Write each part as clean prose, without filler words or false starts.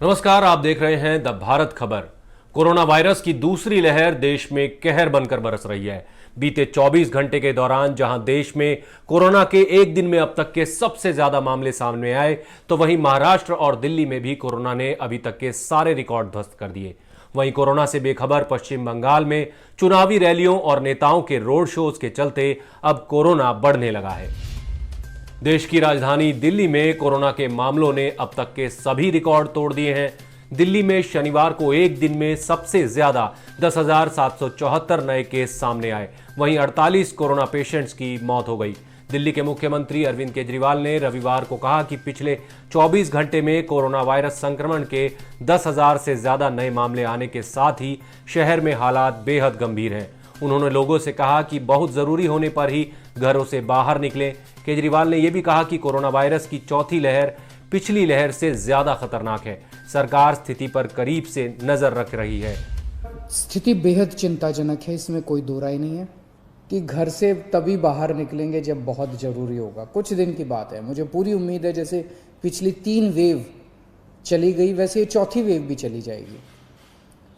नमस्कार, आप देख रहे हैं द भारत खबर। कोरोना वायरस की दूसरी लहर देश में कहर बनकर बरस रही है। बीते 24 घंटे के दौरान जहां देश में कोरोना के एक दिन में अब तक के सबसे ज्यादा मामले सामने आए, तो वहीं महाराष्ट्र और दिल्ली में भी कोरोना ने अभी तक के सारे रिकॉर्ड ध्वस्त कर दिए। वहीं कोरोना से बेखबर पश्चिम बंगाल में चुनावी रैलियों और नेताओं के रोड शोज के चलते अब कोरोना बढ़ने लगा है। देश की राजधानी दिल्ली में कोरोना के मामलों ने अब तक के सभी रिकॉर्ड तोड़ दिए हैं। दिल्ली में शनिवार को एक दिन में सबसे ज्यादा 10,774 नए केस सामने आए। वहीं 48 कोरोना पेशेंट्स की मौत हो गई। दिल्ली के मुख्यमंत्री अरविंद केजरीवाल ने रविवार को कहा कि पिछले 24 घंटे में कोरोना वायरस संक्रमण के 10,000 से ज्यादा नए मामले आने के साथ ही शहर में हालात बेहद गंभीर हैं। उन्होंने लोगों से कहा कि बहुत जरूरी होने पर ही घरों से बाहर निकलें। केजरीवाल ने यह भी कहा कि कोरोना वायरस की चौथी लहर पिछली लहर से ज्यादा खतरनाक है। सरकार स्थिति पर करीब से नजर रख रही है। स्थिति बेहद चिंताजनक है, इसमें कोई दो राय नहीं है कि घर से तभी बाहर निकलेंगे जब बहुत ज़रूरी होगा। कुछ दिन की बात है, मुझे पूरी उम्मीद है जैसे पिछली 3 वेव चली गई वैसे ये चौथी वेव भी चली जाएगी।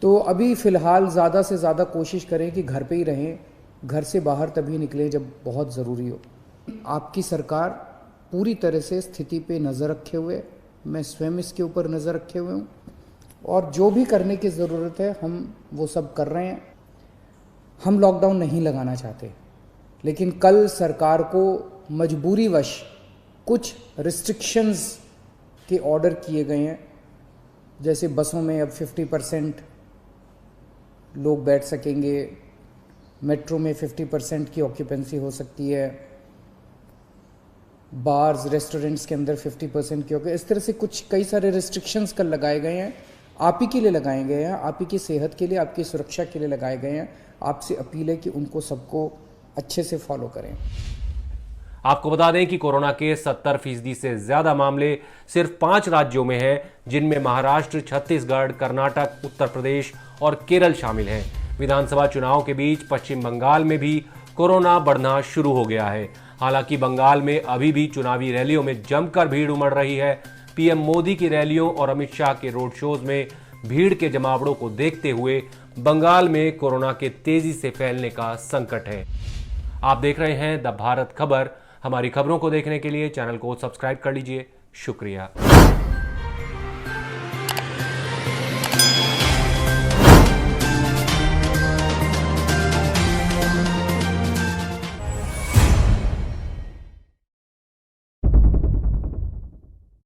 तो अभी फ़िलहाल ज़्यादा से ज़्यादा कोशिश करें कि घर पे ही रहें, घर से बाहर तभी निकलें जब बहुत ज़रूरी हो। आपकी सरकार पूरी तरह से स्थिति पे नज़र रखे हुए, मैं स्वयं इसके ऊपर नज़र रखे हुए हूँ और जो भी करने की ज़रूरत है हम वो सब कर रहे हैं। हम लॉकडाउन नहीं लगाना चाहते, लेकिन कल सरकार को मजबूरीवश कुछ रिस्ट्रिक्शंस के ऑर्डर किए गए हैं। जैसे बसों में अब 50% लोग बैठ सकेंगे, मेट्रो में 50% की ऑक्यूपेंसी हो सकती है, बार्स रेस्टोरेंट्स के अंदर 50% की ऑक्यूपेंसी, इस तरह से कुछ कई सारे रिस्ट्रिक्शंस कल लगाए गए हैं। आप ही के लिए लगाए गए हैं, आप ही की सेहत के लिए, आपकी सुरक्षा के लिए लगाए गए हैं। आपसे अपील है कि उनको सबको अच्छे से फॉलो करें। आपको बता दें कि कोरोना के 70% से ज्यादा मामले सिर्फ 5 राज्यों में हैं, जिनमें महाराष्ट्र, छत्तीसगढ़, कर्नाटक, उत्तर प्रदेश और केरल शामिल हैं। विधानसभा चुनाव के बीच पश्चिम बंगाल में भी कोरोना बढ़ना शुरू हो गया है। हालांकि बंगाल में अभी भी चुनावी रैलियों में जमकर भीड़ उमड़ रही है। पीएम मोदी की रैलियों और अमित शाह के रोड शोज में भीड़ के जमावड़ों को देखते हुए बंगाल में कोरोना के तेजी से फैलने का संकट है। आप देख रहे हैं द भारत खबर। हमारी खबरों को देखने के लिए चैनल को सब्सक्राइब कर लीजिए। शुक्रिया।